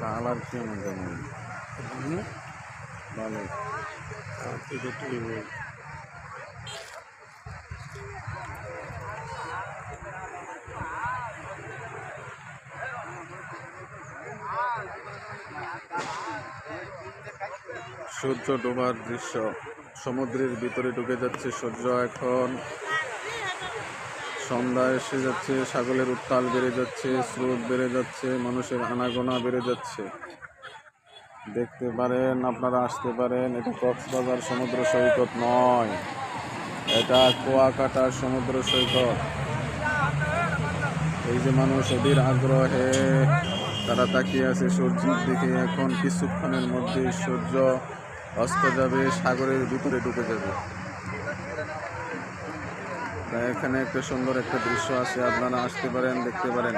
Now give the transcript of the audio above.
Colour কেমন ভালো সূর্য ডোবার দৃশ্য, সমুদ্রের ভিতরে ঢুকে যাচ্ছে সূর্য। এখন সন্ধ্যা এসে যাচ্ছে, সাগরের উত্তাল বেড়ে যাচ্ছে, স্রোত বেড়ে যাচ্ছে, মানুষের আনাগোনা বেড়ে যাচ্ছে। দেখতে পারেন, আপনারা আসতে পারেন। এটা কক্সবাজার সমুদ্র সৈকত নয়, এটা কুয়াকাটার সমুদ্র সৈকত। এই যে মানুষ এদের আগ্রহে তারা তাকিয়ে আছে সূর্যের দিকে। এখন কিছুক্ষণের মধ্যে সূর্য অস্ত যাবে, সাগরের ভিতরে ঢুকে যাবে। তাই এখানে একটা সুন্দর একটা দৃশ্য আছে, আপনারা আসতে পারেন, দেখতে পারেন।